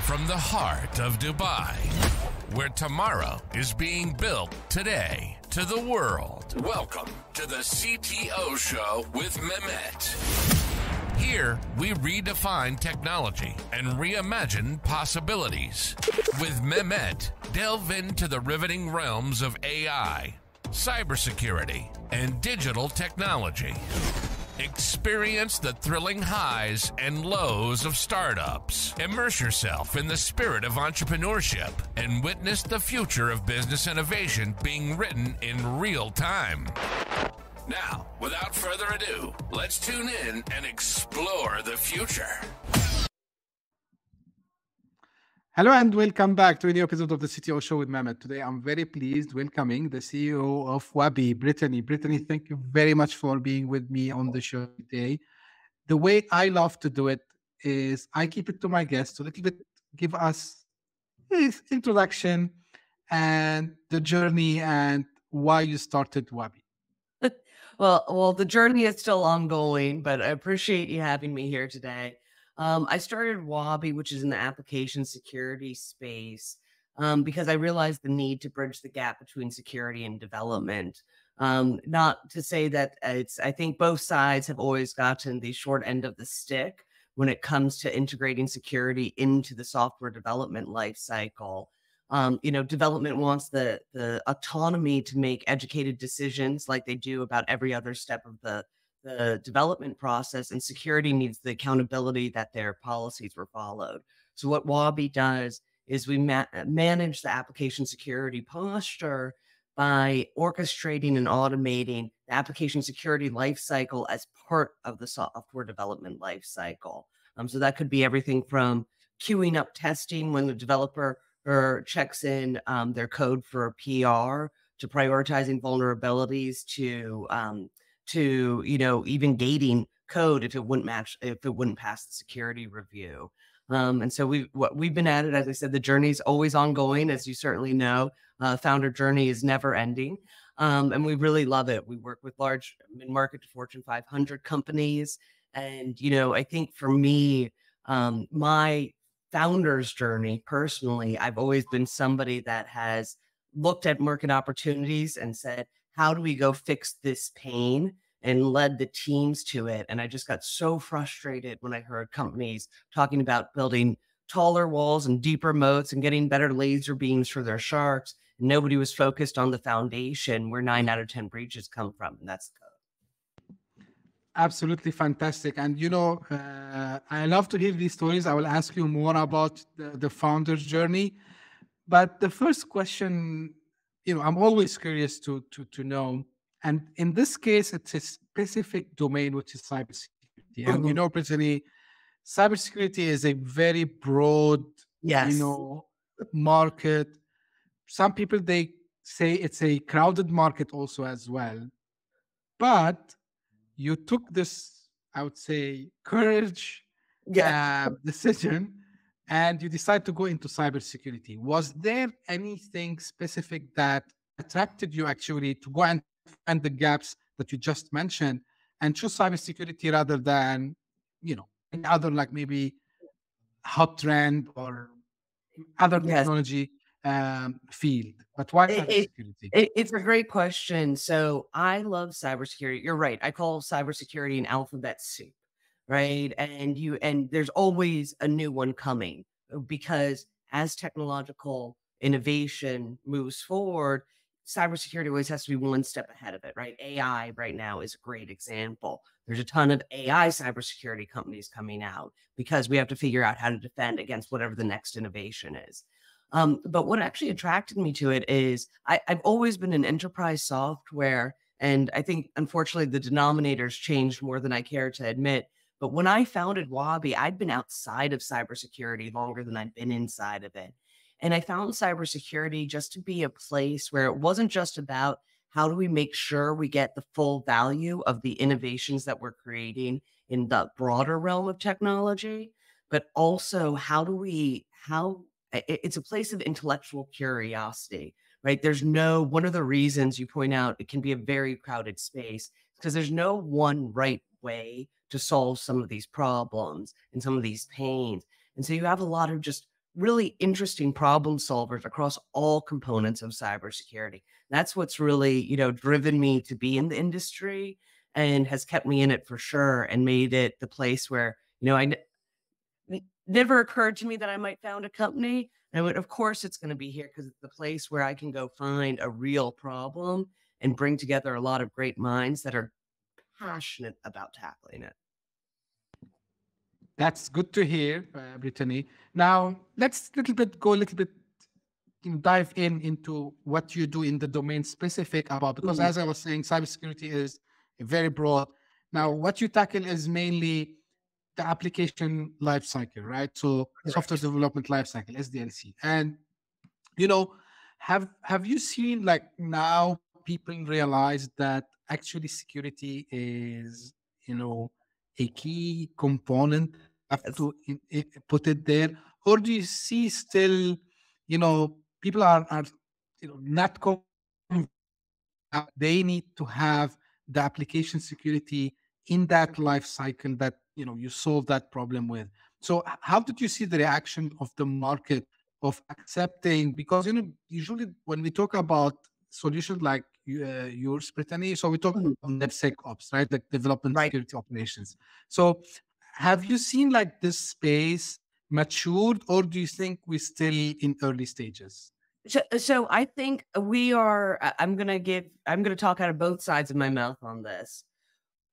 from the heart of Dubai, where tomorrow is being built today, to the world. Welcome to the CTO Show with Mehmet. Here, we redefine technology and reimagine possibilities. With Mehmet, delve into the riveting realms of AI, cybersecurity, and digital technology. Experience the thrilling highs and lows of startups. Immerse yourself in the spirit of entrepreneurship and witness the future of business innovation being written in real time. Now, without further ado, let's tune in and explore the future. Hello and welcome back to a new episode of the CTO Show with Mehmet. Today, I'm very pleased welcoming the CEO of Wabi, Brittany. Brittany, thank you very much for being with me on the show today. The way I love to do it is I keep it to my guests to a little bit give us his introduction and the journey and why you started Wabi. Well, the journey is still ongoing, but I appreciate you having me here today. I started Wabi, which is in the application security space, because I realized the need to bridge the gap between security and development. Not to say that I think both sides have always gotten the short end of the stick when it comes to integrating security into the software development lifecycle. Development wants the autonomy to make educated decisions like they do about every other step of the development process, and security needs the accountability that their policies were followed. So what Wabi does is we manage the application security posture by orchestrating and automating the application security lifecycle as part of the software development lifecycle. So that could be everything from queuing up testing when the developer checks in their code for a PR, to prioritizing vulnerabilities, to even gating code if it wouldn't pass the security review. And so we've been at it, as I said, the journey is always ongoing, as you certainly know. Founder journey is never ending, and we really love it. We work with large mid-market to Fortune 500 companies, and I think for me, my founder's journey personally, I've always been somebody that has looked at market opportunities and said, how do we go fix this pain, and led the teams to it. And I just got so frustrated when I heard companies talking about building taller walls and deeper moats and getting better laser beams for their sharks. And nobody was focused on the foundation where 9 out of 10 breaches come from. And that's the code. Absolutely fantastic. And, I love to hear these stories. I will ask you more about the founder's journey. But the first question, I'm always curious to know. And in this case, it's a specific domain, which is cybersecurity. Mm-hmm. And, Brittany, cybersecurity is a very broad, Yes. Market. Some people, they say it's a crowded market also as well. But you took this, I would say, courage decision, and you decided to go into cybersecurity. Was there anything specific that attracted you actually to go and find the gaps that you just mentioned and choose cybersecurity rather than, any other, like maybe hot trend or other technology field? But why cybersecurity? It's a great question. So I love cybersecurity. You're right. I call cybersecurity an alphabet soup, right? And there's always a new one coming, because as technological innovation moves forward, cybersecurity always has to be one step ahead of it, right? AI right now is a great example. There's a ton of AI cybersecurity companies coming out because we have to figure out how to defend against whatever the next innovation is. But what actually attracted me to it is I've always been in enterprise software, and I think, unfortunately, the denominators changed more than I care to admit. But when I founded Wabi, I'd been outside of cybersecurity longer than I'd been inside of it. And I found cybersecurity just to be a place where it wasn't just about how do we make sure we get the full value of the innovations that we're creating in the broader realm of technology, but also it's a place of intellectual curiosity, right? One of the reasons you point out it can be a very crowded space because there's no one right way to solve some of these problems and some of these pains. And so you have a lot of just really interesting problem solvers across all components of cybersecurity. That's what's really, driven me to be in the industry and has kept me in it for sure and made it the place where, it never occurred to me that I might found a company. And of course, it's going to be here because it's the place where I can go find a real problem and bring together a lot of great minds that are passionate about tackling it. That's good to hear, Brittany. Now, let's go a little bit, dive into what you do in the domain specific about, because as I was saying, cybersecurity is very broad. Now, what you tackle is mainly the application lifecycle, right? So software development lifecycle, SDLC. And, have you seen like now people realize that actually security is, a key component, have to put it there? Or do you see still, people are not convinced they need to have the application security in that life cycle that, you solve that problem with? So how did you see the reaction of the market of accepting? Because, usually when we talk about solutions like yours, Brittany, so we talk about DevSecOps, right? Like development security operations. So have you seen like this space matured, or do you think we're still in early stages? So I think we are, I'm going to talk out of both sides of my mouth on this.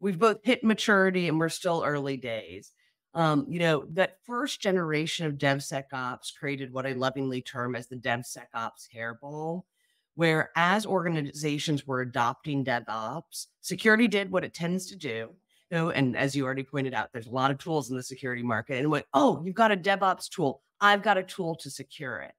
We've both hit maturity and we're still early days. That first generation of DevSecOps created what I lovingly term as the DevSecOps hairball, where as organizations were adopting DevOps, security did what it tends to do. And as you already pointed out, there's a lot of tools in the security market. And it went, oh, you've got a DevOps tool. I've got a tool to secure it.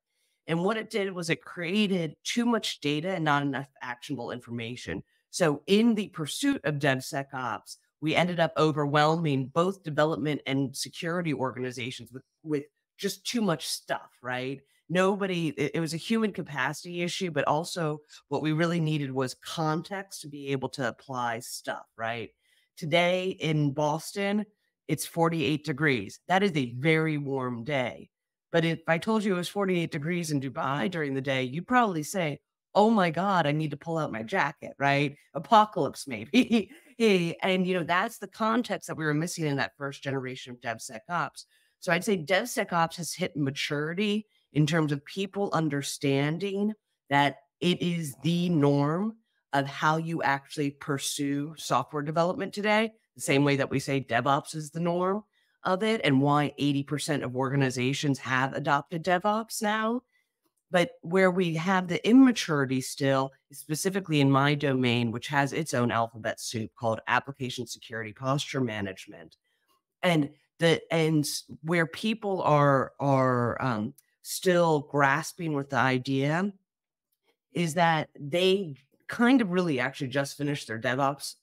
And what it did was it created too much data and not enough actionable information. So in the pursuit of DevSecOps, we ended up overwhelming both development and security organizations with just too much stuff, right? It was a human capacity issue, but also what we really needed was context to be able to apply stuff, right? Today in Boston, it's 48 degrees. That is a very warm day. But if I told you it was 48 degrees in Dubai during the day, you'd probably say, oh my God, I need to pull out my jacket, right? Apocalypse maybe. And, that's the context that we were missing in that first generation of DevSecOps. So I'd say DevSecOps has hit maturity in terms of people understanding that it is the norm of how you actually pursue software development today, the same way that we say DevOps is the norm of it, and why 80% of organizations have adopted DevOps now. But where we have the immaturity still is specifically in my domain, which has its own alphabet soup called application security posture management. And where people are still grasping with the idea is that they kind of really actually just finished their DevOps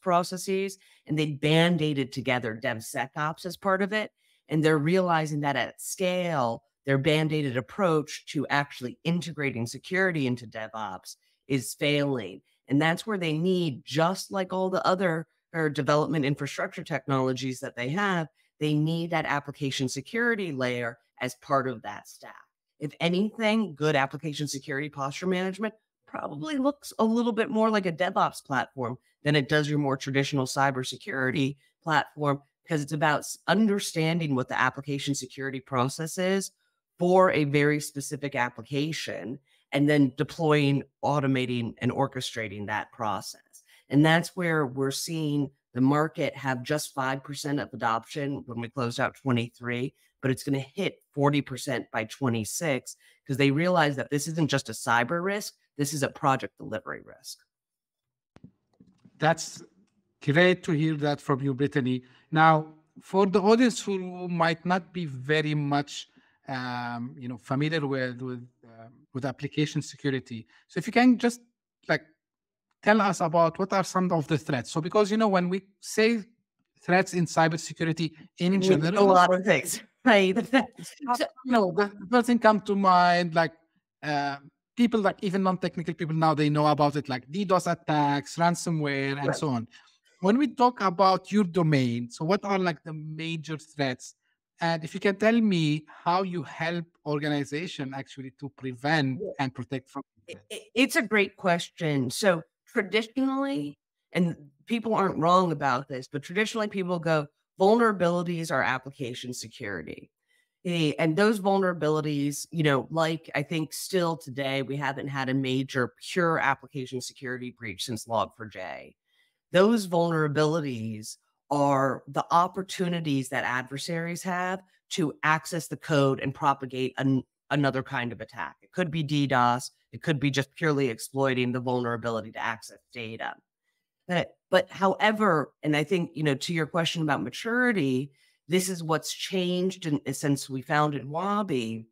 processes, and they band-aided together DevSecOps as part of it. And they're realizing that at scale, their band-aided approach to actually integrating security into DevOps is failing. And that's where they need, just like all the other development infrastructure technologies that they have, they need that application security layer as part of that stack. If anything, good application security posture management probably looks a little bit more like a DevOps platform than it does your more traditional cybersecurity platform, because it's about understanding what the application security process is for a very specific application, and then deploying, automating, and orchestrating that process. And that's where we're seeing the market have just 5% of adoption when we closed out 23, but it's going to hit 40% by 26, because they realize that this isn't just a cyber risk, this is a project delivery risk. That's great to hear that from you, Brittany. Now, for the audience who might not be very much familiar with application security, so if you can just tell us about what are some of the threats. So because when we say threats in cybersecurity in general, a lot of things, right? The first thing come to mind, people, even non-technical people now, they know about it, like DDoS attacks, ransomware, and so on. When we talk about your domain, so what are the major threats And if you can tell me how you help organization actually to prevent and protect from it. It's a great question. So traditionally, and people aren't wrong about this, but traditionally people go, vulnerabilities are application security. And those vulnerabilities, like I think still today, we haven't had a major pure application security breach since Log4j. Those vulnerabilities are the opportunities that adversaries have to access the code and propagate another kind of attack. It could be DDoS. It could be just purely exploiting the vulnerability to access data. But however, and I think, to your question about maturity, this is what's changed since we founded Wabi,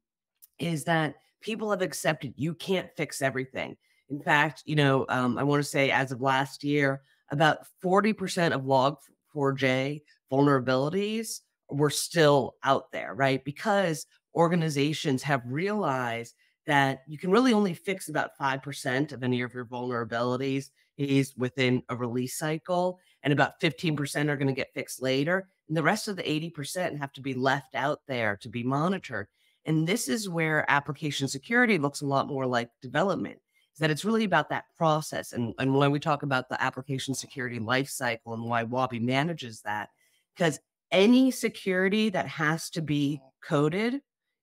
is that people have accepted you can't fix everything. In fact, I want to say as of last year, about 40% of Log4j vulnerabilities were still out there, right? Because organizations have realized that you can really only fix about 5% of any of your vulnerabilities is within a release cycle, and about 15% are going to get fixed later. And the rest of the 80% have to be left out there to be monitored. And this is where application security looks a lot more like development, is that it's really about that process. And when we talk about the application security lifecycle and why Wabi manages that, because any security that has to be coded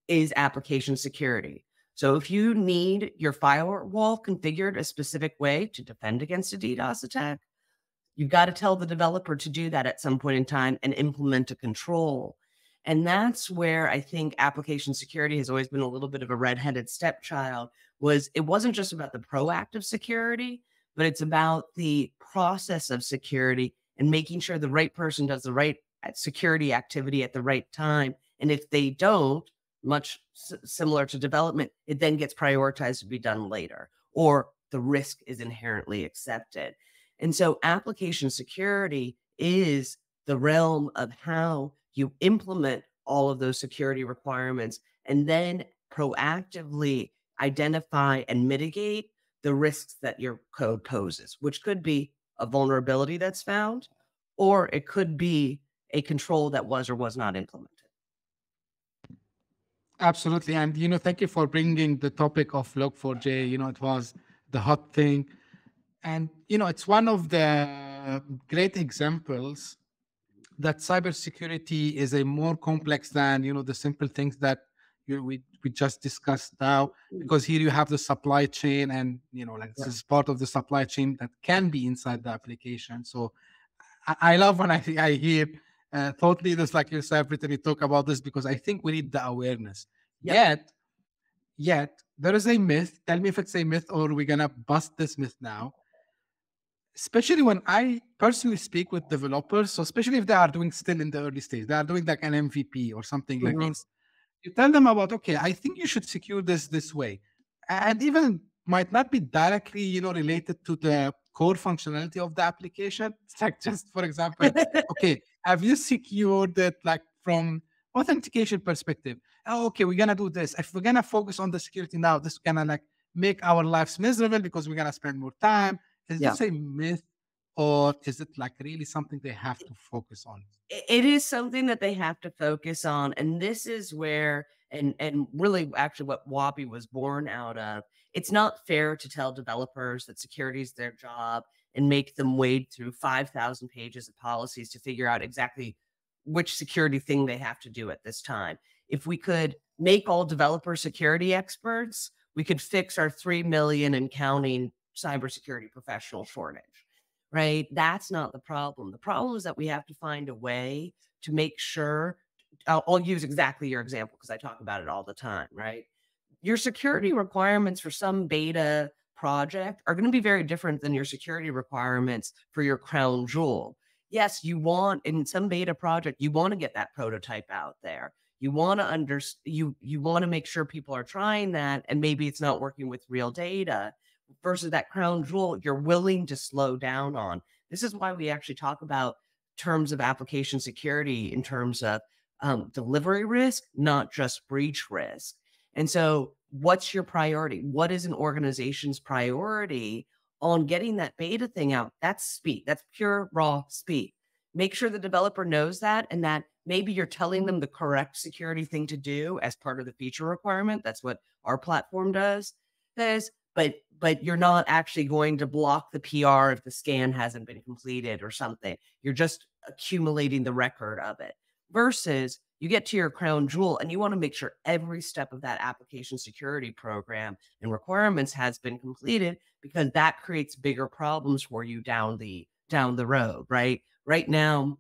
is application security. So if you need your firewall configured a specific way to defend against a DDoS attack, you've got to tell the developer to do that at some point in time and implement a control. And that's where I think application security has always been a little bit of a redheaded stepchild. It wasn't just about the proactive security, but it's about the process of security and making sure the right person does the right security activity at the right time. And if they don't, much similar to development, it then gets prioritized to be done later, or the risk is inherently accepted. And so application security is the realm of how you implement all of those security requirements and then proactively identify and mitigate the risks that your code poses, which could be a vulnerability that's found, or it could be a control that was or was not implemented. Absolutely. And, thank you for bringing the topic of Log4j. It was the hot thing. And, it's one of the great examples that cybersecurity is a more complex than, the simple things that we just discussed now, because here you have the supply chain and, this is part of the supply chain that can be inside the application. So I love when I hear thought leaders like yourself, Brittany, talk about this, because I think we need the awareness. Yet there is a myth. Tell me if it's a myth or we're going to bust this myth now. Especially when I personally speak with developers, so especially if they are doing still in the early stage, they are doing like an MVP or something like this. You tell them about, okay, I think you should secure this way. And even might not be directly, related to the core functionality of the application. It's like, just for example, okay, have you secured it like from authentication perspective? Oh, okay, we're going to do this. If we're going to focus on the security now, this is going to like make our lives miserable because we're going to spend more time. Is this a myth, or is it like really something they have to focus on? It is something that they have to focus on. And this is where, and really actually what Wabi was born out of, it's not fair to tell developers that security is their job and make them wade through 5,000 pages of policies to figure out exactly which security thing they have to do at this time. If we could make all developer security experts, we could fix our 3 million and counting cybersecurity professional shortage, right? That's not the problem. The problem is that we have to find a way to make sure, I'll use exactly your example because I talk about it all the time, right? Your security requirements for some beta project are going to be very different than your security requirements for your crown jewel. Yes, you want, in some beta project, you want to get that prototype out there. You want to you want to make sure people are trying that, and maybe it's not working with real data. Versus that crown jewel, you're willing to slow down on. This is why we actually talk about terms of application security in terms of delivery risk, not just breach risk. And so what's your priority? What is an organization's priority on getting that beta thing out? That's speed. That's pure raw speed. Make sure the developer knows that, and that maybe you're telling them the correct security thing to do as part of the feature requirement. That's what our platform does. But you're not actually going to block the PR if the scan hasn't been completed or something. You're just accumulating the record of it. Versus you get to your crown jewel and you want to make sure every step of that application security program and requirements has been completed, because that creates bigger problems for you down the road, right? Right now,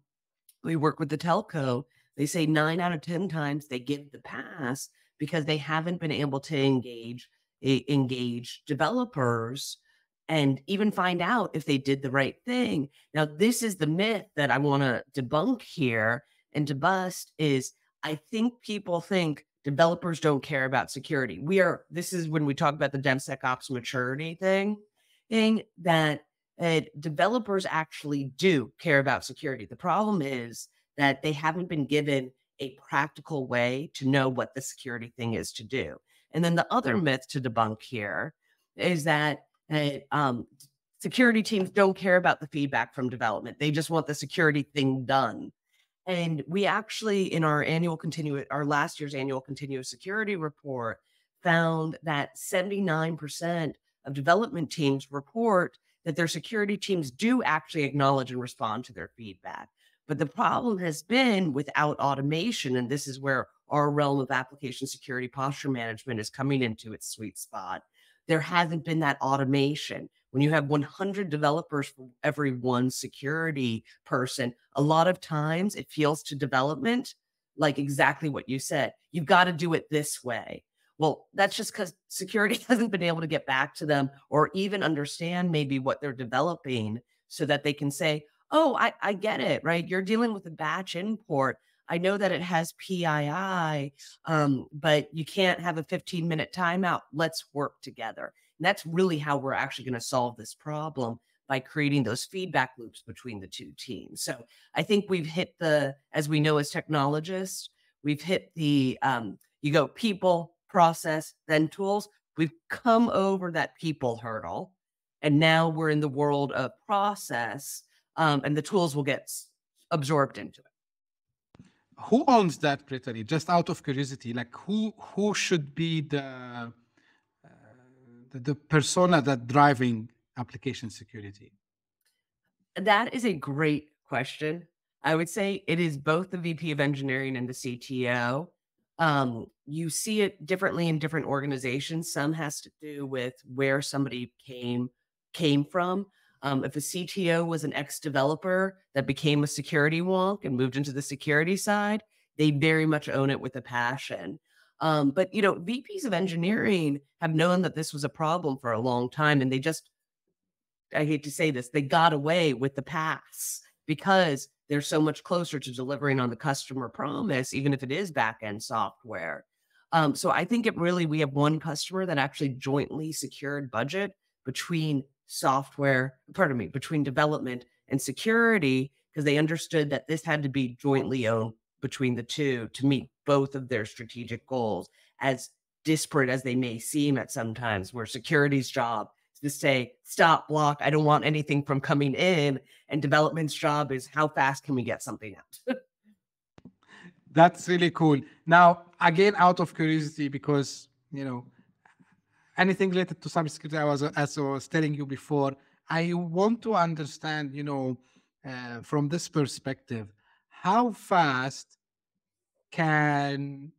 we work with the telco. They say 9 out of 10 times they give the pass because they haven't been able to engage developers and even find out if they did the right thing. Now, this is the myth that I want to debunk here and to bust is I think people think developers don't care about security. This is when we talk about the DevSecOps maturity thing that developers actually do care about security. The problem is that they haven't been given a practical way to know what the security thing is to do. And then the other myth to debunk here is that security teams don't care about the feedback from development. They just want the security thing done. And we actually, in our last year's annual continuous security report, found that 79% of development teams report that their security teams do actually acknowledge and respond to their feedback. But the problem has been without automation, and this is where our realm of application security posture management is coming into its sweet spot. There hasn't been that automation. When you have 100 developers for every one security person, a lot of times it feels to development like exactly what you said. You've got to do it this way. Well, that's just because security hasn't been able to get back to them or even understand maybe what they're developing so that they can say, oh, I get it, right? You're dealing with a batch import. I know that it has PII, but you can't have a 15-minute timeout. Let's work together. And that's really how we're actually going to solve this problem, by creating those feedback loops between the two teams. So I think we've hit as we know as technologists, we've hit you go people, process, then tools. We've come over that people hurdle. And now we're in the world of process, and the tools will get absorbed into it. Who owns that, Brittany? Just out of curiosity, like who should be the persona that driving application security? That is a great question. I would say it is both the VP of engineering and the CTO. You see it differently in different organizations. Some has to do with where somebody came from. If a CTO was an ex-developer that became a security wonk and moved into the security side, they very much own it with a passion. But, VPs of engineering have known that this was a problem for a long time. And I hate to say this, they got away with the pass because they're so much closer to delivering on the customer promise, even if it is back-end software. So I think we have one customer that actually jointly secured budget between development and security, because they understood that this had to be jointly owned between the two to meet both of their strategic goals, as disparate as they may seem at sometimes, where security's job is to say, stop, block, I don't want anything from coming in, and development's job is how fast can we get something out? That's really cool. Now, again, out of curiosity, because, anything related to cybersecurity, as I was telling you before, I want to understand, from this perspective, how fast can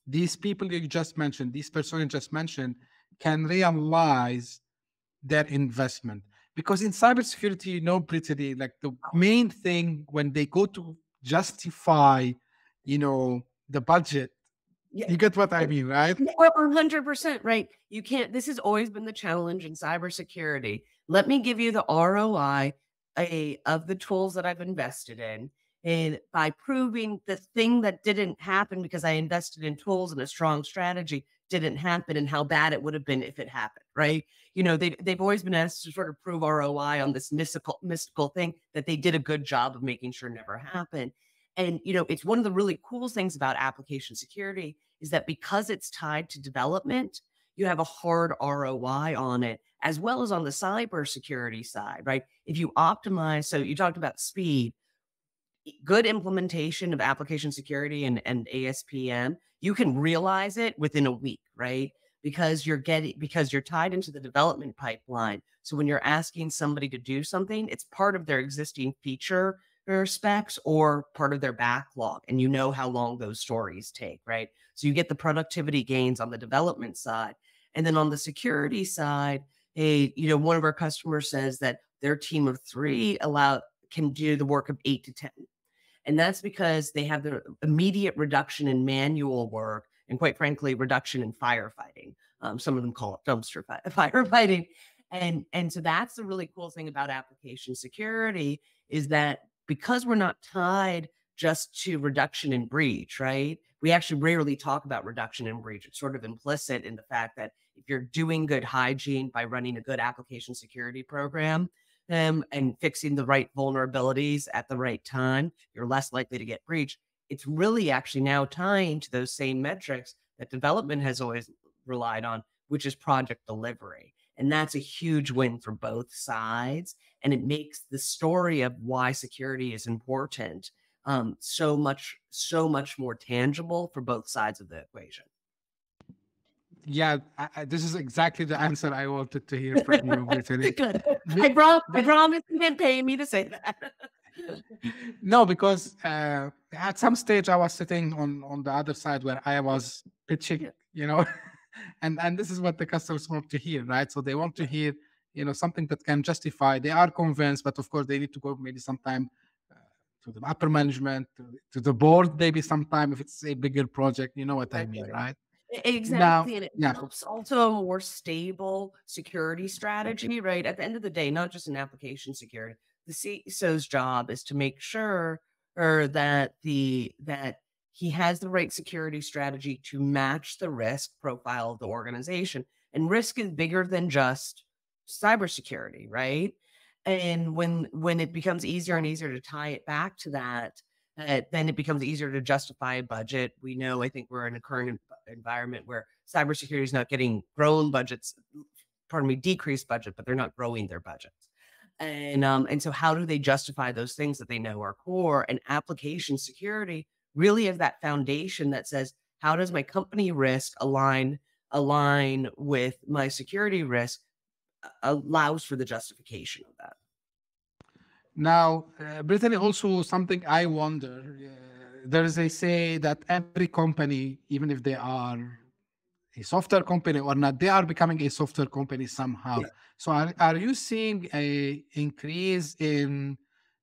these people you just mentioned, these persons you just mentioned, can realize their investment? Because in cybersecurity, Brittany, like the main thing when they go to justify, the budget, Yeah. you get what I mean, right? Well, 100%, right? You can't, this has always been the challenge in cybersecurity. Let me give you the ROI of the tools that I've invested in. And by proving the thing that didn't happen because I invested in tools and a strong strategy didn't happen, and how bad it would have been if it happened, right? They've always been asked to sort of prove ROI on this mystical thing that they did a good job of making sure never happened. And, it's one of the really cool things about application security is that because it's tied to development, you have a hard ROI on it, as well as on the cybersecurity side, right? If you optimize, so you talked about speed. good implementation of application security and ASPM, you can realize it within a week, right? Because you're tied into the development pipeline. So when you're asking somebody to do something, it's part of their existing feature or specs or part of their backlog. And you know how long those stories take, right? So you get the productivity gains on the development side. And then on the security side, one of our customers says that their team of 3 can do the work of 8 to 10. And that's because they have the immediate reduction in manual work and, quite frankly, reduction in firefighting. Some of them call it dumpster firefighting. And so that's the really cool thing about application security, is that because we're not tied just to reduction in breach, right? We actually rarely talk about reduction in breach. It's sort of implicit in the fact that if you're doing good hygiene by running a good application security program, and fixing the right vulnerabilities at the right time, you're less likely to get breached. It's really actually now tying to those same metrics that development has always relied on, which is project delivery. And that's a huge win for both sides. And it makes the story of why security is important so much more tangible for both sides of the equation. Yeah, this is exactly the answer I wanted to hear from you, Brittany. Good. I promise you didn't pay me to say that. No, because at some stage I was sitting on the other side where I was pitching, and this is what the customers want to hear, right? So they want to hear, something that can justify. They are convinced, but of course they need to go maybe sometime to the upper management, to the board, maybe sometime if it's a bigger project. You know what I mean, right? Exactly. And it helps also a more stable security strategy, right? At the end of the day, not just in application security, the CISO's job is to make sure that he has the right security strategy to match the risk profile of the organization. And risk is bigger than just cybersecurity, right? And when it becomes easier and easier to tie it back to that, then it becomes easier to justify a budget. We know, I think we're in a current environment where cybersecurity is not getting decreased budget, but they're not growing their budgets. And so how do they justify those things that they know are core? And application security really is that foundation that says, how does my company risk align with my security risk, allows for the justification of that. Now, Brittany, also something I wonder, there is a say that every company, even if they are a software company or not, they are becoming a software company somehow. Yeah. So are you seeing a increase in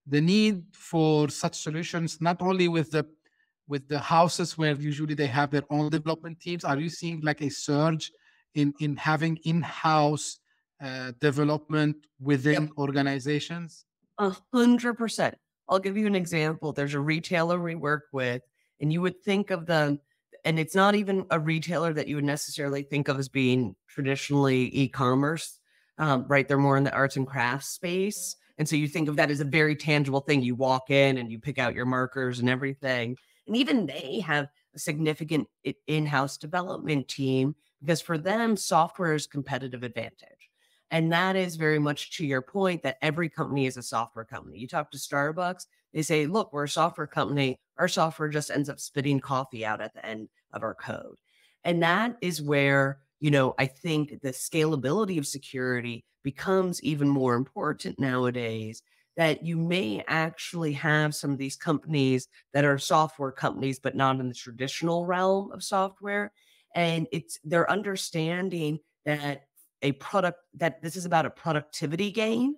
the need for such solutions, not only with the houses where usually they have their own development teams? Are you seeing like a surge in having in-house development within organizations? 100%. I'll give you an example. There's a retailer we work with, and you would think of them, and it's not even a retailer that you would necessarily think of as being traditionally e-commerce, right? They're more in the arts and crafts space. And so you think of that as a very tangible thing. You walk in and you pick out your markers and everything. And even they have a significant in-house development team, because for them, software is competitive advantage. And that is very much to your point that every company is a software company. You talk to Starbucks, they say, look, we're a software company. Our software just ends up spitting coffee out at the end of our code. And that is where, I think the scalability of security becomes even more important nowadays, that you may actually have some of these companies that are software companies, but not in the traditional realm of software. And they're understanding that this is about a productivity gain.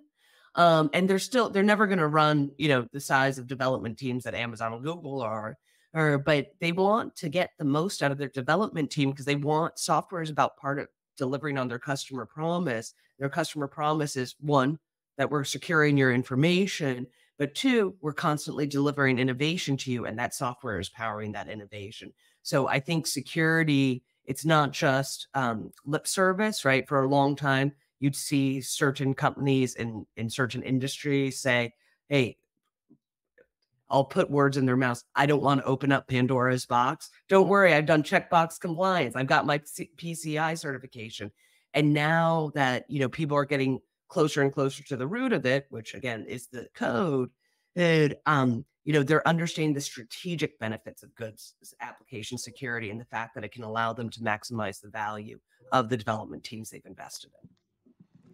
And they're never going to run, the size of development teams that Amazon and Google are, but they want to get the most out of their development team because they want software is about part of delivering on their customer promise. Their customer promise is, one, that we're securing your information, but two, we're constantly delivering innovation to you, and that software is powering that innovation. So I think security, it's not just lip service, right? For a long time, you'd see certain companies in certain industries say, hey, I'll put words in their mouths. I don't want to open up Pandora's box. Don't worry, I've done checkbox compliance. I've got my PCI certification. And now that, people are getting closer and closer to the root of it, which again is the code, they're understanding the strategic benefits of good application security and the fact that it can allow them to maximize the value of the development teams they've invested in.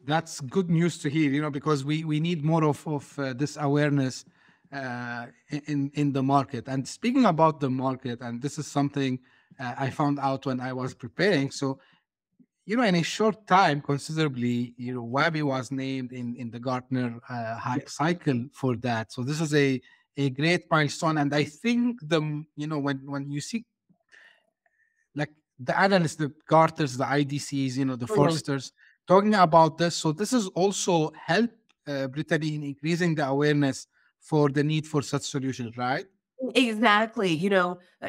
That's good news to hear, because we need more of this awareness in the market. And speaking about the market, and this is something I found out when I was preparing. So, in a short time, considerably, Wabi was named in the Gartner hype cycle for that. So this is a great milestone. And I think when you see like the analysts, the Gartners, the IDCs, the Forsters talking about this. So this is also help Brittany in increasing the awareness for the need for such solutions, right? Exactly.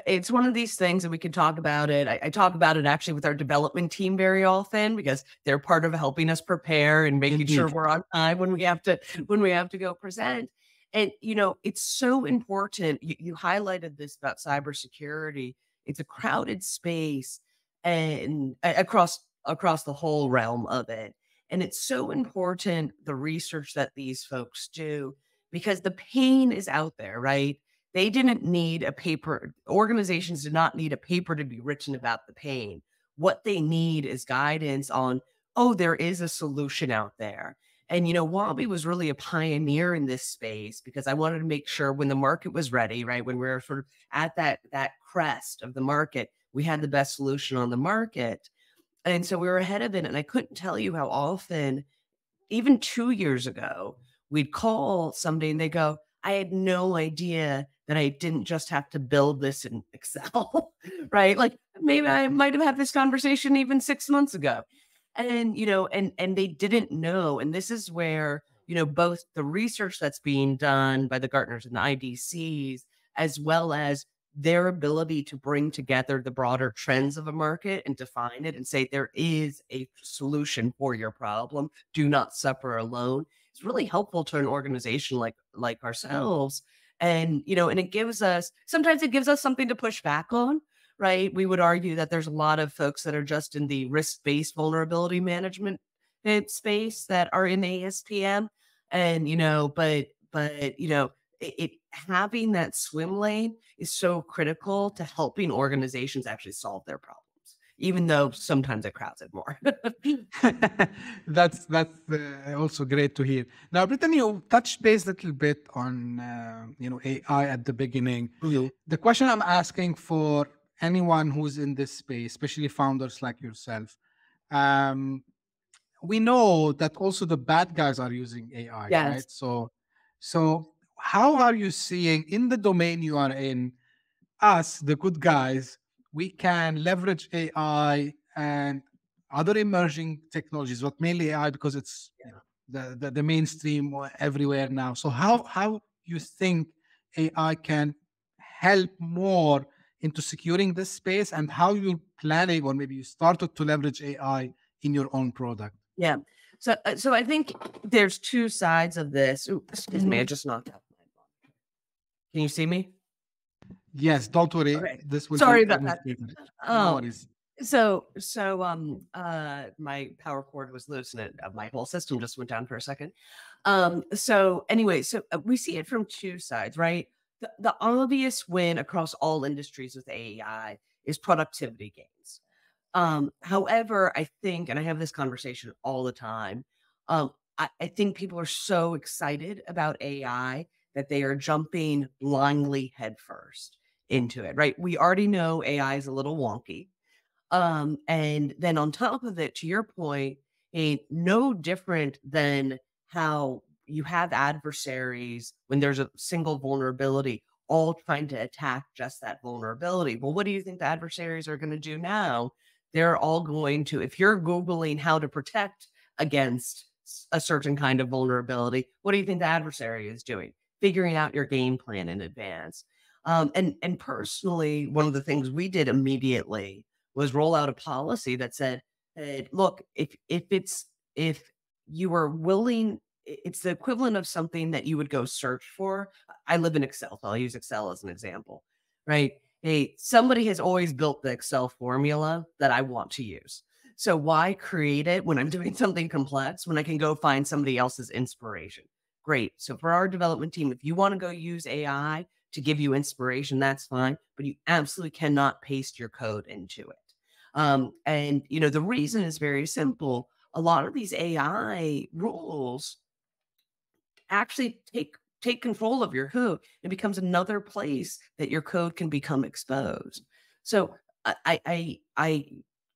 It's one of these things, and we can talk about it. I talk about it actually with our development team very often because they're part of helping us prepare and making sure we're on time when we have to go present. And, it's so important. You highlighted this about cybersecurity. It's a crowded space and across the whole realm of it. And it's so important, the research that these folks do, because the pain is out there, right? They didn't need a paper. Organizations did not need a paper to be written about the pain. What they need is guidance on, there is a solution out there. And, Wabi was really a pioneer in this space because I wanted to make sure when the market was ready, right? When we were sort of at that crest of the market, we had the best solution on the market. And so we were ahead of it. And I couldn't tell you how often, even 2 years ago, we'd call somebody and they go, I had no idea that I didn't just have to build this in Excel, right? Like maybe I might have had this conversation even 6 months ago. And, and they didn't know. And this is where, both the research that's being done by the Gartners and the IDCs, as well as their ability to bring together the broader trends of a market and define it and say, there is a solution for your problem. Do not suffer alone. It's really helpful to an organization like ourselves. And, and it gives us something to push back on, right? We would argue that there's a lot of folks that are just in the risk-based vulnerability management space that are in ASPM. And, it having that swim lane is so critical to helping organizations actually solve their problems, even though sometimes it crowds it more. That's also great to hear. Now, Brittany, you touched base a little bit on AI at the beginning. Mm-hmm. The question I'm asking for anyone who's in this space, especially founders like yourself, we know that also the bad guys are using AI, Yes. right? So how are you seeing in the domain you are in, us, the good guys, we can leverage AI and other emerging technologies, but mainly AI because it's the mainstream everywhere now. So how you think AI can help more into securing this space, and how you're planning, or maybe you started to leverage AI in your own product? Yeah. So I think there's two sides of this. Ooh, excuse me, I just knocked out my phone. Can you see me? Yes, don't worry. Okay. This will Sorry be about that. No worries. So my power cord was loose and my whole system just went down for a second. So we see it from two sides, right? The obvious win across all industries with AI is productivity gains. However, I think, and I have this conversation all the time, I think people are so excited about AI that they are jumping blindly headfirst into it, right? We already know AI is a little wonky. And then on top of it, to your point, no different than how you have adversaries when there's a single vulnerability, all trying to attack just that vulnerability. Well, what do you think the adversaries are going to do now? They're all going to, if you're Googling how to protect against a certain kind of vulnerability, what do you think the adversary is doing? Figuring out your game plan in advance. And personally, one of the things we did immediately was roll out a policy that said, hey, look, if you are willing, it's the equivalent of something that you would go search for. I live in Excel, so I'll use Excel as an example, right? Hey, somebody has always built the Excel formula that I want to use. So why create it when I'm doing something complex when I can go find somebody else's inspiration? great. So for our development team, if you want to go use AI to give you inspiration, that's fine, but you absolutely cannot paste your code into it. And, you know, the reason is very simple. A lot of these AI rules actually take control of your code. It becomes another place that your code can become exposed. So I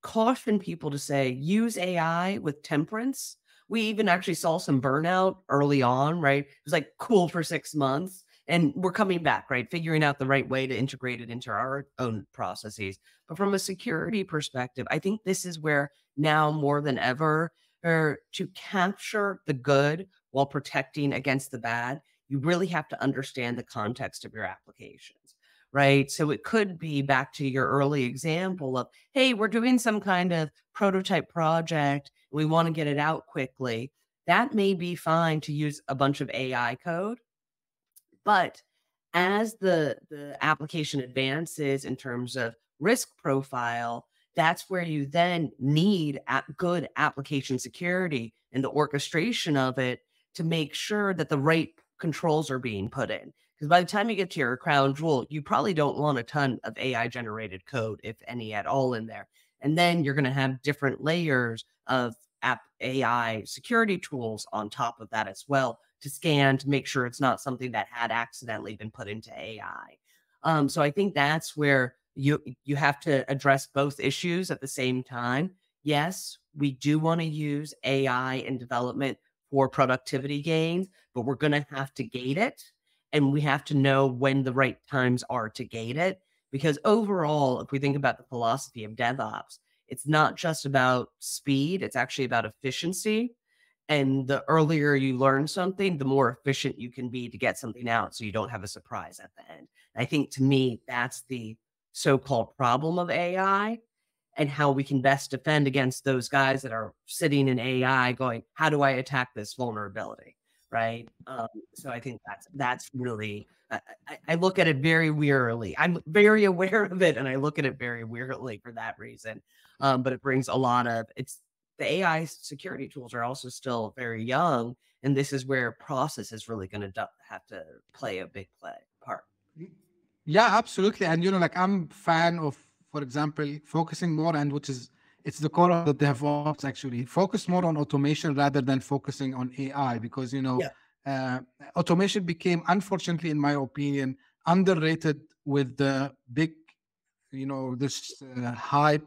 caution people to say, use AI with temperance. We even actually saw some burnout early on, right? It was like cool for 6 months. And we're coming back, right? Figuring out the right way to integrate it into our own processes. But from a security perspective, I think this is where now more than ever, to capture the good while protecting against the bad, you really have to understand the context of your applications, right? So it could be back to your early example of, hey, we're doing some kind of prototype project. We want to get it out quickly. That may be fine to use a bunch of AI code. But as the application advances in terms of risk profile, that's where you then need good application security and the orchestration of it to make sure that the right controls are being put in. Because by the time you get to your crown jewel, you probably don't want a ton of AI generated code, if any at all, in there. And then you're going to have different layers of AI security tools on top of that as well, to scan, to make sure it's not something that had accidentally been put into AI. So I think that's where you have to address both issues at the same time. Yes, we do want to use AI in development for productivity gains, but we're going to have to gate it. And we have to know when the right times are to gate it. Because overall, if we think about the philosophy of DevOps, it's not just about speed, it's actually about efficiency. And the earlier you learn something, the more efficient you can be to get something out so you don't have a surprise at the end. I think, to me, that's the so-called problem of AI, and how we can best defend against those guys that are sitting in AI going, how do I attack this vulnerability? Right. So I think that's really, I look at it very wearily. I'm very aware of it, and I look at it very wearily for that reason. But it brings a lot of, the AI security tools are also still very young. And this is where process is really going to have to play a big part. Yeah, absolutely. And, you know, like, I'm fan of, for example, focusing more, and it's the core of the DevOps, actually. Focus more on automation rather than focusing on AI, because, you know, automation became, unfortunately, in my opinion, underrated with the big, you know, this hype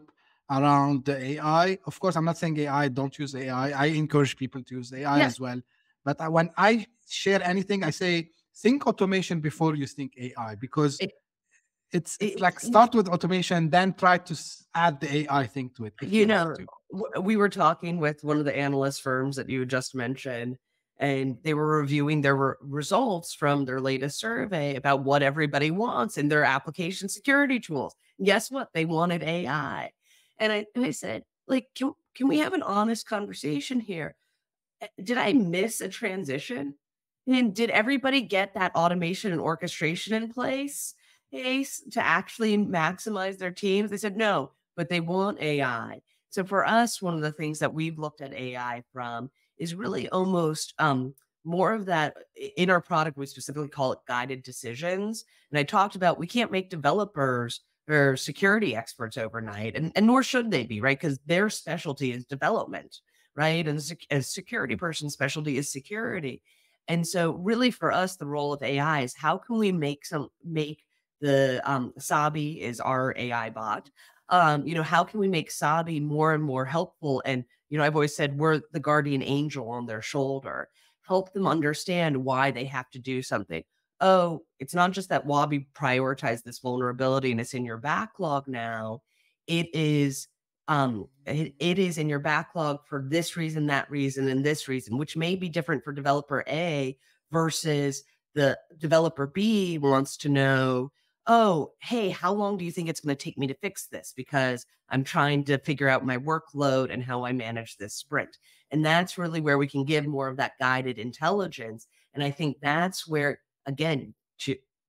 around the AI. Of course, I'm not saying AI, don't use AI. I encourage people to use AI as well. But when I share anything, I say, think automation before you think AI, because it's like, start with automation, then try to add the AI thing to it. You know, we were talking with one of the analyst firms that you just mentioned, and they were reviewing their results from their latest survey about what everybody wants in their application security tools. And guess what? They wanted AI. And I said, like, can we have an honest conversation here? Did I miss a transition? And did everybody get that automation and orchestration in place to actually maximize their teams? They said no, but they want AI. So for us, one of the things that we've looked at AI from is really almost more of that. In our product, we specifically call it guided decisions. And I talked about, we can't make developers or security experts overnight, and nor should they be, right? Because their specialty is development, right? And a security person's specialty is security. And so really for us, the role of AI is, how can we make the Sabi is our AI bot. You know, how can we make Sabi more and more helpful? And, you know, I've always said we're the guardian angel on their shoulder, help them understand why they have to do something. Oh, it's not just that Wabi prioritized this vulnerability and it's in your backlog now. It is in your backlog for this reason, that reason, and this reason, which may be different for developer A versus the developer B wants to know, oh, hey, how long do you think it's going to take me to fix this? Because I'm trying to figure out my workload and how I manage this sprint. And that's really where we can give more of that guided intelligence. And I think that's where, again,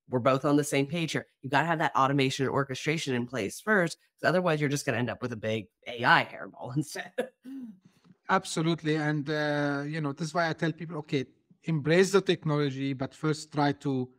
we're both on the same page here. You got to have that automation and orchestration in place first, because otherwise you're just going to end up with a big AI hairball instead. Absolutely. And, you know, this is why I tell people, okay, embrace the technology, but first try to,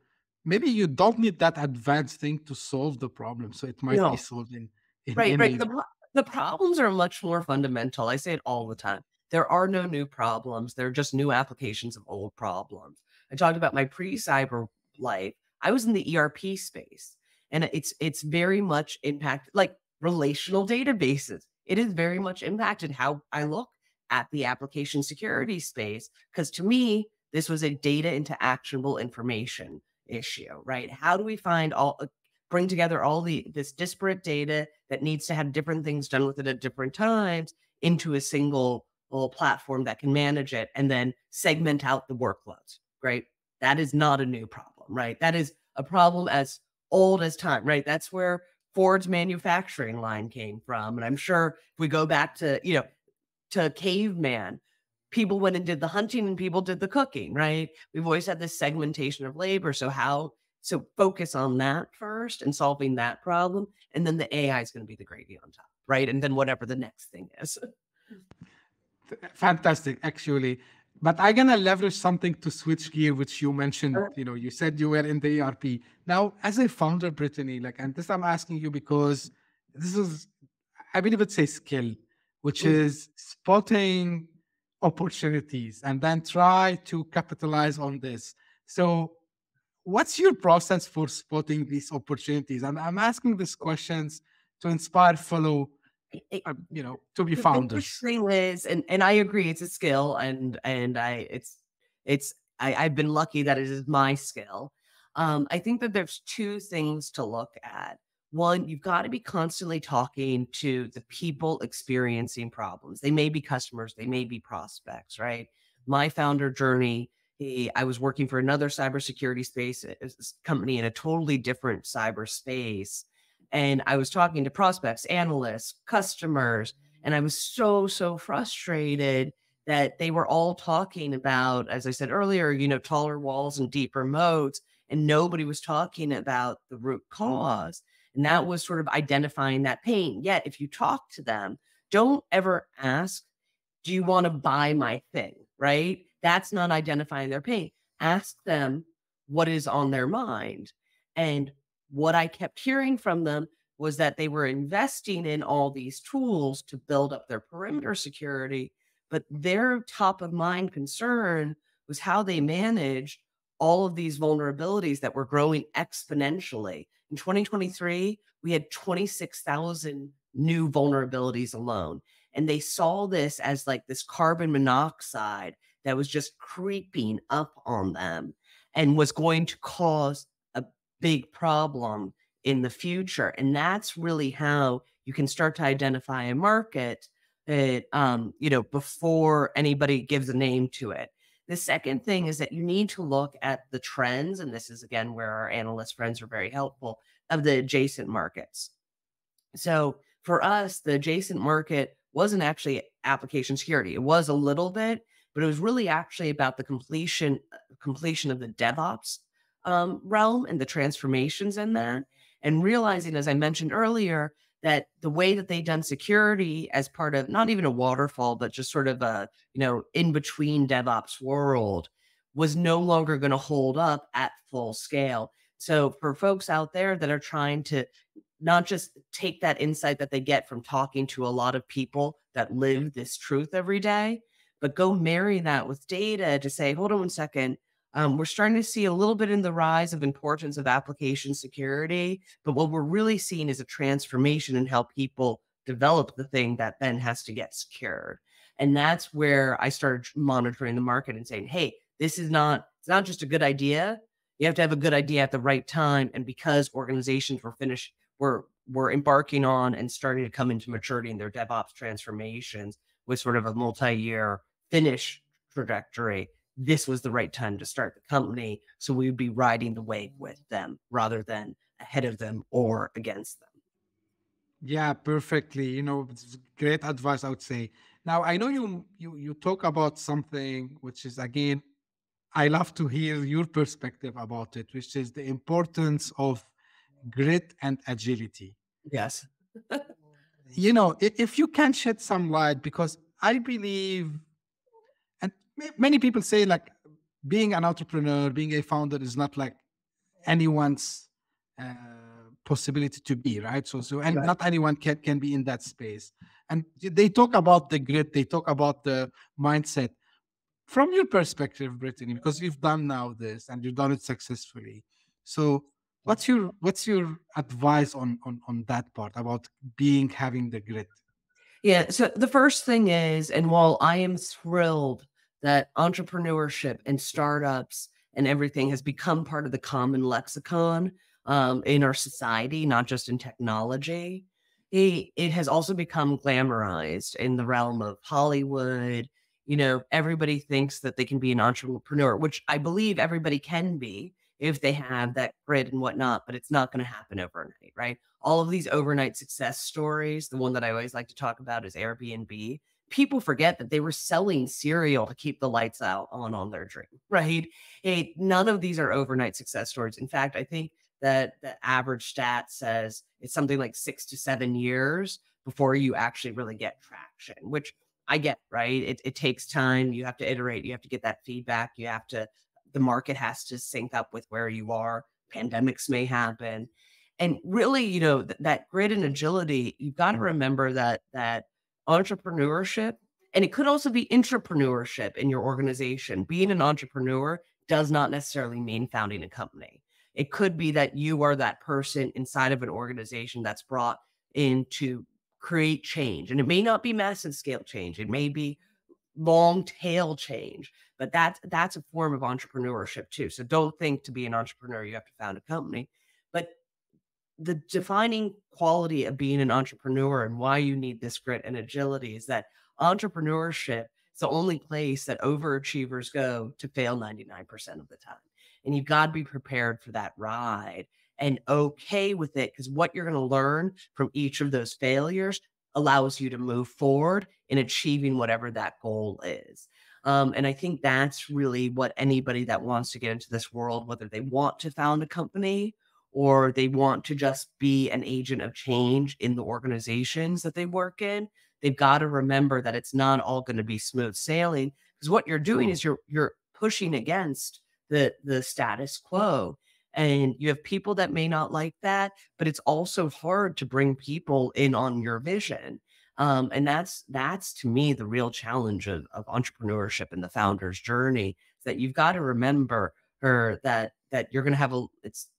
maybe you don't need that advanced thing to solve the problem. So it might be No, solved in right, right. any. The problems are much more fundamental. I say it all the time. There are no new problems. They're just new applications of old problems. I talked about my pre-cyber life. I was in the ERP space, and it's very much impacted, like relational databases. It has very much impacted how I look at the application security space, because to me, this was a data into actionable information issue, right? How do we bring together all this disparate data that needs to have different things done with it at different times into a single little platform that can manage it and then segment out the workloads, right? That is not a new problem, right? That is a problem as old as time, right? That's where Ford's manufacturing line came from. And I'm sure if we go back to, to caveman, people went and did the hunting and people did the cooking, right? We've always had this segmentation of labor. So focus on that first and solving that problem. And then the AI is going to be the gravy on top, right? And then whatever the next thing is. Fantastic, actually. But I'm going to leverage something to switch gear, which you mentioned. You said you were in the ERP. Now, as a founder, Brittany, and this I'm asking you because this is, I believe it's a skill, which is spotting opportunities and then try to capitalize on this. So what's your process for spotting these opportunities? And I'm asking these questions to inspire fellow, to be founders. The thing is, and I agree, it's a skill, and I've been lucky that it is my skill. I think that there's two things to look at. One, you've got to be constantly talking to the people experiencing problems. They may be customers, they may be prospects, right? My founder journey, I was working for another cybersecurity space company in a totally different cyber space. And I was talking to prospects, analysts, customers, and I was so frustrated that they were all talking about, as I said earlier, taller walls and deeper moats, and nobody was talking about the root cause. And that was sort of identifying that pain. Yet, if you talk to them, don't ever ask, do you want to buy my thing, right? That's not identifying their pain. Ask them what is on their mind. And what I kept hearing from them was that they were investing in all these tools to build up their perimeter security, but their top of mind concern was how they managed all of these vulnerabilities that were growing exponentially. In 2023, we had 26,000 new vulnerabilities alone. And they saw this as like this carbon monoxide that was just creeping up on them and was going to cause a big problem in the future. And that's really how you can start to identify a market that, before anybody gives a name to it. The second thing is that you need to look at the trends, and this is, again, where our analyst friends are very helpful, of the adjacent markets. So for us, the adjacent market wasn't actually application security. It was a little bit, but it was really actually about the completion of the DevOps realm and the transformations in that, and realizing, as I mentioned earlier, that the way that they done security as part of not even a waterfall, but just sort of a, in between DevOps world was no longer going to hold up at full scale. So for folks out there that are trying to not just take that insight that they get from talking to a lot of people that live this truth every day, but go marry that with data to say, hold on 1 second. We're starting to see a little bit in the rise of importance of application security, but what we're really seeing is a transformation in how people develop the thing that then has to get secured. And that's where I started monitoring the market and saying, hey, it's not just a good idea. You have to have a good idea at the right time. And because organizations were embarking on and starting to come into maturity in their DevOps transformations with sort of a multi-year finish trajectory, this was the right time to start the company. So we would be riding the wave with them rather than ahead of them or against them. Yeah, perfectly. It's great advice, I would say. Now, I know you talk about something which is, again, I love to hear your perspective about it, which is the importance of grit and agility. Yes. If you can shed some light, because I believe, and many people say, being an entrepreneur, being a founder is not like anyone's possibility to be, right? And Right. not anyone can be in that space. And they talk about the grit, they talk about the mindset. From your perspective, Brittany, because you've done now this and you've done it successfully. So what's your advice on that part about having the grit? Yeah. So the first thing is, and while I am thrilled that entrepreneurship and startups and everything has become part of the common lexicon in our society, not just in technology, it has also become glamorized in the realm of Hollywood. You know, everybody thinks that they can be an entrepreneur, which I believe everybody can be if they have that grit and whatnot, but it's not going to happen overnight, right? All of these overnight success stories, the one that I always like to talk about is Airbnb. People forget that they were selling cereal to keep the lights out on their dream, right? None of these are overnight success stories. In fact, I think that the average stat says it's something like 6 to 7 years before you actually really get traction, which I get, right? It takes time. You have to iterate. You have to get that feedback. The market has to sync up with where you are. Pandemics may happen. And really, you know, that grit and agility, you've got to remember that entrepreneurship, and it could also be intrapreneurship in your organization. Being an entrepreneur does not necessarily mean founding a company. It could be that you are that person inside of an organization that's brought in to create change. And it may not be massive scale change. It may be long tail change, but that's a form of entrepreneurship too. So don't think to be an entrepreneur, you have to found a company. But the defining quality of being an entrepreneur and why you need this grit and agility is that entrepreneurship is the only place that overachievers go to fail 99% of the time. And you've got to be prepared for that ride and okay with it, because what you're going to learn from each of those failures allows you to move forward in achieving whatever that goal is. And I think that's really what anybody that wants to get into this world, whether they want to found a company or they want to just be an agent of change in the organizations that they work in, they've got to remember that it's not all going to be smooth sailing, because what you're doing is you're pushing against the status quo. And you have people that may not like that, but it's also hard to bring people in on your vision. And that's to me the real challenge of entrepreneurship and the founder's journey, is that you've got to remember that you're going to have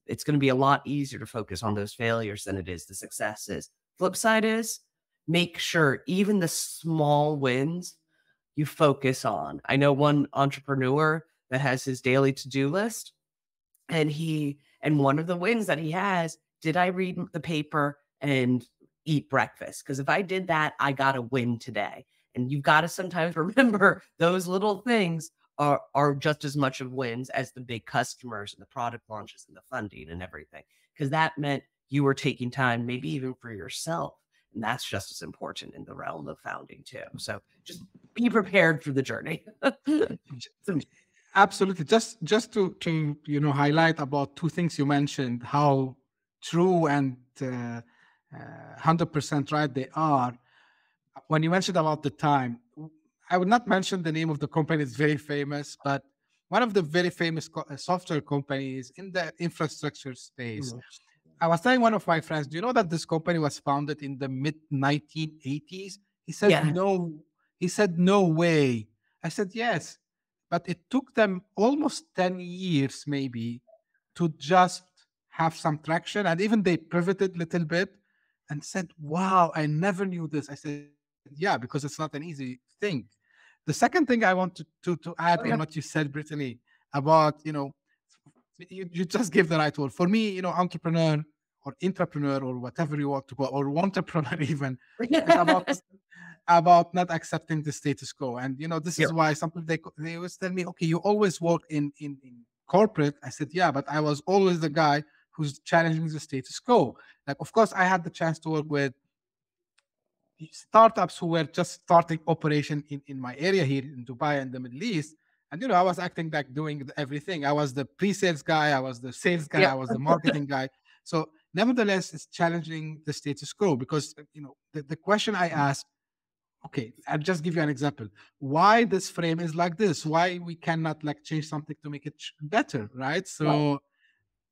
it's going to be a lot easier to focus on those failures than it is the successes. Flip side is, make sure even the small wins you focus on. I know one entrepreneur that has his daily to-do list, and one of the wins that he has, did I read the paper and eat breakfast? Because if I did that, I got a win today. And you've got to sometimes remember those little things are just as much of wins as the big customers and the product launches and the funding and everything. Because that meant you were taking time, maybe even for yourself. And that's just as important in the realm of founding too. So just be prepared for the journey. Absolutely. Just to highlight about two things you mentioned, how true and 100% right they are. When you mentioned about the time, I would not mention the name of the company. It's very famous, but one of the very famous software companies in the infrastructure space. I was telling one of my friends, do you know that this company was founded in the mid 1980s? He said, Yeah. no. He said, no way. I said, yes. But it took them almost 10 years maybe to just have some traction. And even they pivoted a little bit and said, wow, I never knew this. I said, yeah, because it's not an easy thing. The second thing I want to add on what you said, Brittany, about, you just gave the right word. For me, entrepreneur or intrapreneur or whatever you want to call, or entrepreneur even, is about not accepting the status quo. And, this is why some people, they always tell me, okay, you always work in corporate. I said, yeah, but I was always the guy who's challenging the status quo. Like, of course, I had the chance to work with startups who were just starting operation in my area here in Dubai and the Middle East. And, I was acting like doing everything. I was the pre-sales guy. I was the sales guy. I was the marketing guy. So nevertheless, it's challenging the status quo because, the question I ask, okay, I'll just give you an example. Why this frame is like this? Why we cannot like change something to make it better, right? So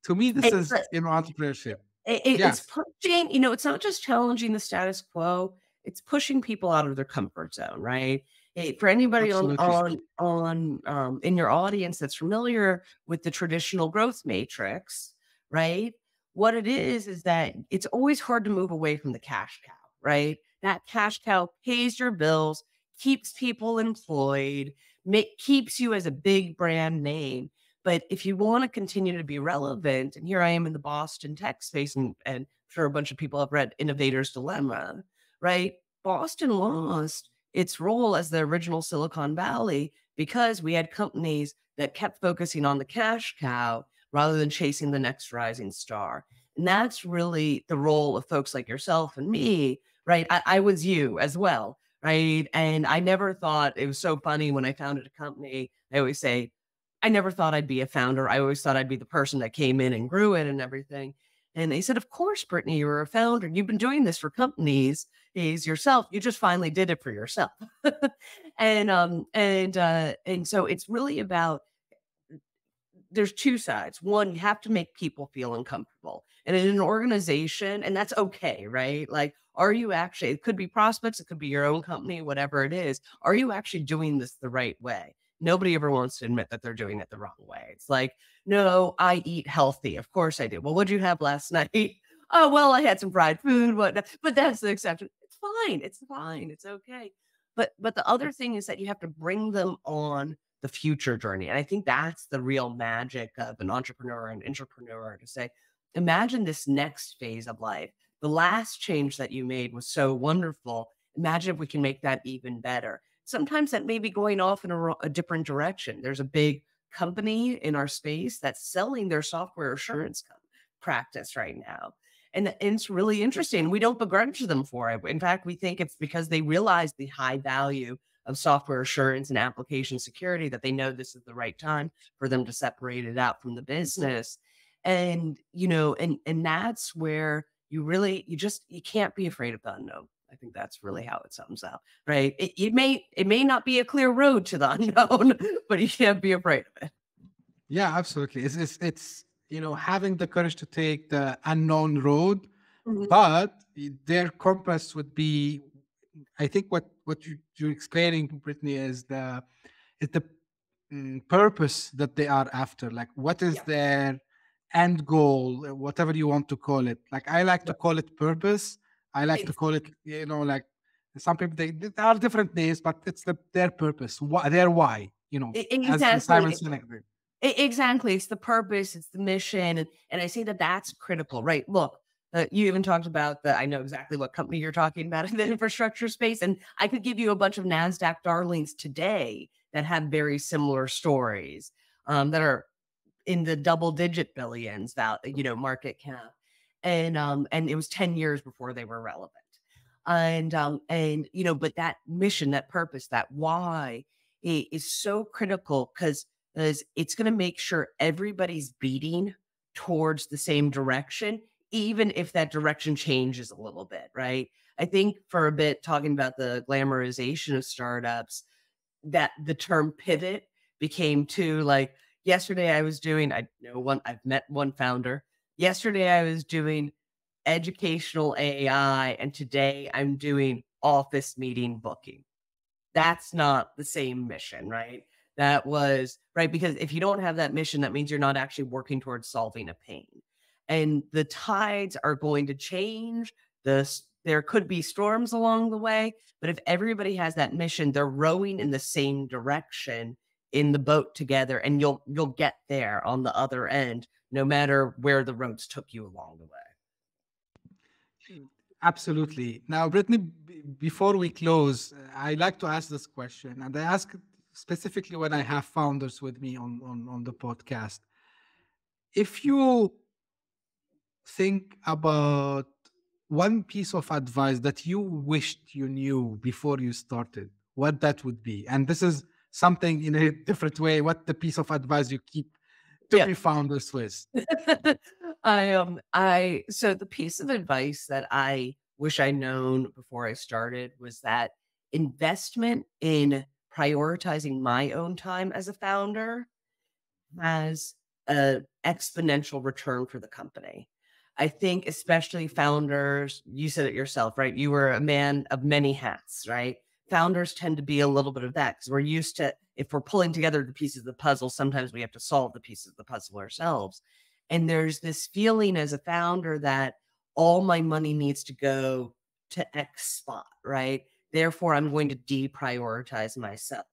to me, this is, entrepreneurship. It's Yes, pushing, it's not just challenging the status quo, it's pushing people out of their comfort zone, right? For anybody absolutely. in your audience that's familiar with the traditional growth matrix, right? What it is that it's always hard to move away from the cash cow, right? That cash cow pays your bills, keeps people employed, keeps you as a big brand name. But if you want to continue to be relevant, and here I am in the Boston tech space, and I'm sure a bunch of people have read Innovator's Dilemma, right? Boston lost its role as the original Silicon Valley because we had companies that kept focusing on the cash cow rather than chasing the next rising star. And that's really the role of folks like yourself and me, right? I was you as well, right? And I never thought, it was so funny when I founded a company, I always say, I never thought I'd be a founder. I always thought I'd be the person that came in and grew it and everything. And they said, of course, Brittany, you were a founder. You've been doing this for companies yourself. You just finally did it for yourself. And so it's really about, there's two sides. One, you have to make people feel uncomfortable. And in an organization, and that's okay, right? Like, are you actually, it could be prospects, it could be your own company, whatever it is. Are you actually doing this the right way? Nobody ever wants to admit that they're doing it the wrong way. It's like, no, I eat healthy. Of course I do. Well, what'd you have last night? Oh, well, I had some fried food, but that's the exception. It's fine. It's fine. It's okay. But the other thing is that you have to bring them on the future journey. And I think that's the real magic of an entrepreneur and intrapreneur, to say, imagine this next phase of life. The last change that you made was so wonderful. Imagine if we can make that even better. Sometimes that may be going off in a different direction. There's a big company in our space that's selling their software assurance practice right now. And it's really interesting. We don't begrudge them for it. In fact, we think it's because they realize the high value of software assurance and application security that they know this is the right time for them to separate it out from the business. And, and that's where you can't be afraid of the unknown. I think that's really how it sums up, right? It may not be a clear road to the unknown, but you can't be afraid of it. Yeah, absolutely. It's having the courage to take the unknown road, but their compass would be, I think what you're explaining, Brittany, is the purpose that they are after. Like, what is their end goal, whatever you want to call it. Like, I like to call it purpose. I like to call it, like some people, there are different names, but it's their purpose, their why, Exactly. Exactly. It's the purpose, it's the mission. And I say that that's critical, right? Look, you even talked about I know exactly what company you're talking about in the infrastructure space. And I could give you a bunch of NASDAQ darlings today that have very similar stories that are in the double-digit billions, market cap. And it was 10 years before they were relevant. But that mission, that purpose, that why is so critical because it's going to make sure everybody's beating towards the same direction, even if that direction changes a little bit, right? I think for a bit, talking about the glamorization of startups, that the term pivot became too, like, yesterday I was doing, I've met one founder. Yesterday I was doing educational AI, and today I'm doing office meeting booking. That's not the same mission, right? That was, right? Because if you don't have that mission, that means you're not actually working towards solving a pain. And the tides are going to change. There could be storms along the way, but if everybody has that mission, they're rowing in the same direction in the boat together, and you'll get there on the other end, no matter where the roads took you along the way. Absolutely. Now, Brittany, before we close, I like to ask this question, and I ask specifically when I have founders with me on the podcast. If you think about one piece of advice that you wished you knew before you started, what that would be, and this is something in a different way, what the piece of advice you keep to your founders with? So the piece of advice that I wish I'd known before I started was that investment in prioritizing my own time as a founder has an exponential return for the company. I think especially founders, you said it yourself, right? You were a man of many hats, right? Founders tend to be a little bit of that because we're used to, if we're pulling together the pieces of the puzzle, sometimes we have to solve the pieces of the puzzle ourselves. And there's this feeling as a founder that all my money needs to go to X spot, right? Therefore, I'm going to deprioritize myself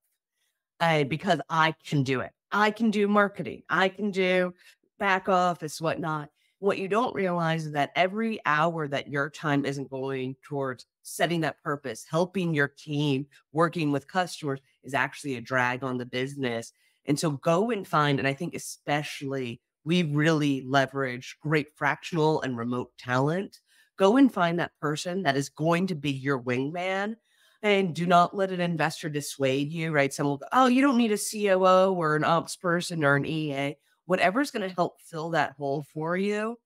because I can do it. I can do marketing. I can do back office, whatnot. What you don't realize is that every hour that your time isn't going towards setting that purpose, helping your team, working with customers is actually a drag on the business. And so go and find, and I think especially we really leverage great fractional and remote talent. Go and find that person that is going to be your wingman. And do not let an investor dissuade you, right? Someone will go, oh, you don't need a COO or an ops person or an EA. Whatever's going to help fill that hole for you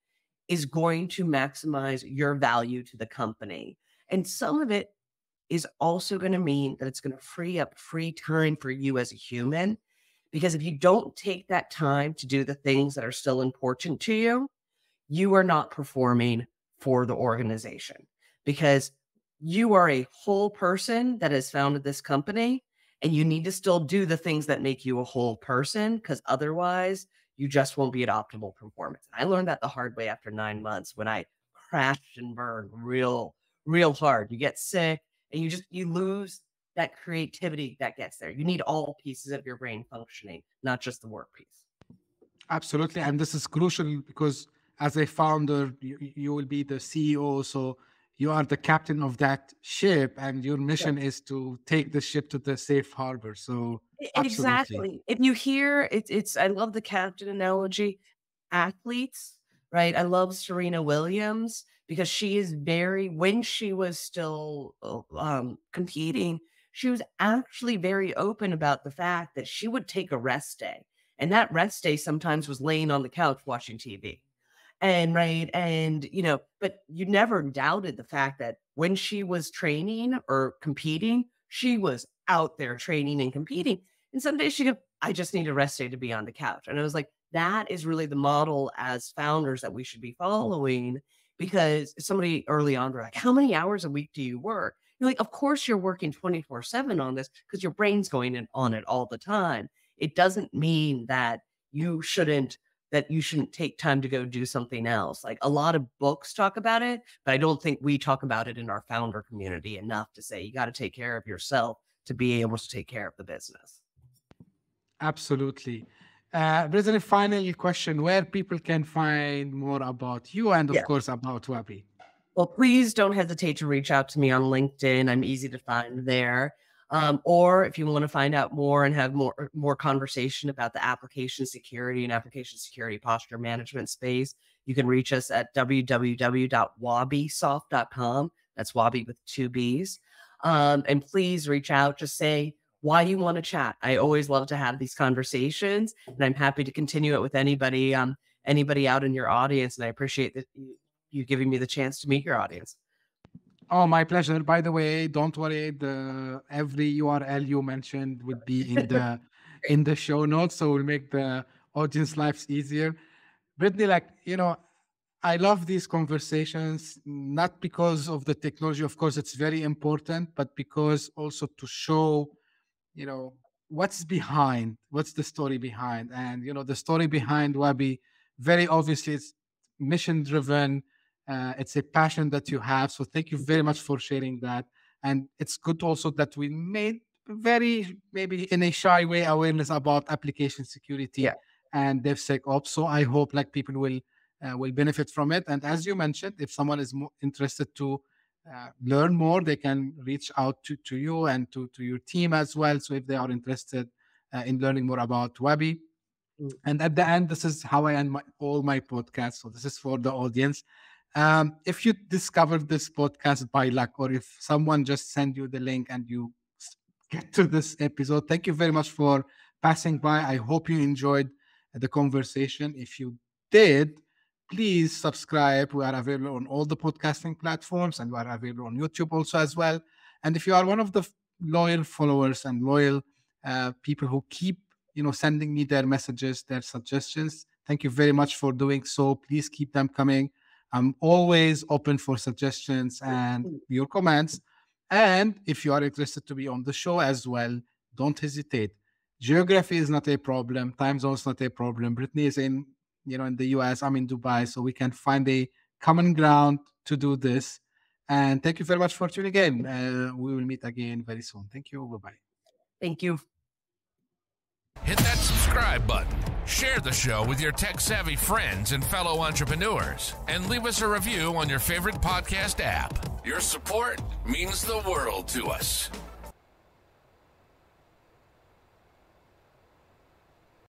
is going to maximize your value to the company. And some of it is also going to mean that it's going to free up free time for you as a human. Because if you don't take that time to do the things that are still important to you, you are not performing for the organization. Because you are a whole person that has founded this company, and you need to still do the things that make you a whole person, because otherwise you just won't be at optimal performance. I learned that the hard way after 9 months when I crashed and burned real hard. You get sick and you lose that creativity that gets there. You need all pieces of your brain functioning, not just the work piece. Absolutely. And this is crucial because as a founder, you will be the CEO. So you are the captain of that ship, and your mission is to take the ship to the safe harbor. So absolutely. Exactly. If you hear it's I love the captain analogy. Athletes, right? I love Serena Williams because she is when she was still competing, she was actually very open about the fact that she would take a rest day. And that rest day sometimes was laying on the couch watching TV. And right. And, but you never doubted the fact that when she was training or competing, she was out there training and competing. And some days she go, I just need a rest day to be on the couch. And I was like, that is really the model as founders that we should be following, because somebody early on, were like, how many hours a week do you work? You're like, of course you're working 24/7 on this because your brain's going on it all the time. It doesn't mean that you shouldn't take time to go do something else. Like a lot of books talk about it, but I don't think we talk about it in our founder community enough to say you got to take care of yourself to be able to take care of the business. Absolutely. Brittany, final question, where people can find more about you and of course about Wabi. Well, please don't hesitate to reach out to me on LinkedIn. I'm easy to find there. Or if you want to find out more and have more conversation about the application security and application security posture management space, you can reach us at www.wabisoft.com. That's Wabi with 2 B's. And please reach out, just say why you want to chat. I always love to have these conversations, and I'm happy to continue it with anybody out in your audience. And I appreciate that you giving me the chance to meet your audience. Oh, my pleasure. By the way, don't worry. Every URL you mentioned would be in the show notes, so we'll make the audience lives easier. Brittany, I love these conversations, not because of the technology. Of course, it's very important, but because also to show, what's the story behind. And, the story behind Wabi, very obviously, it's mission-driven. It's a passion that you have. So thank you very much for sharing that. And it's good also that we made very, maybe in a shy way, awareness about application security and DevSecOps. So I hope people will benefit from it. And as you mentioned, if someone is interested to learn more, they can reach out to you and to your team as well. So if they are interested in learning more about Wabi. And at the end, this is how I end all my podcasts. So this is for the audience. If you discovered this podcast by luck, or if someone just sent you the link and you get to this episode, thank you very much for passing by. I hope you enjoyed the conversation. If you did, please subscribe. We are available on all the podcasting platforms, and we are available on YouTube also as well. And if you are one of the loyal followers and loyal people who keep, sending me their messages, their suggestions. Thank you very much for doing so. Please keep them coming. I'm always open for suggestions and your comments. And if you are interested to be on the show as well, don't hesitate. Geography is not a problem. Time zone is not a problem. Brittany is in the US. I'm in Dubai, so we can find a common ground to do this. And thank you very much for tuning in. We will meet again very soon. Thank you. Bye-bye. Thank you. Hit that subscribe button. Share the show with your tech-savvy friends and fellow entrepreneurs. And leave us a review on your favorite podcast app. Your support means the world to us.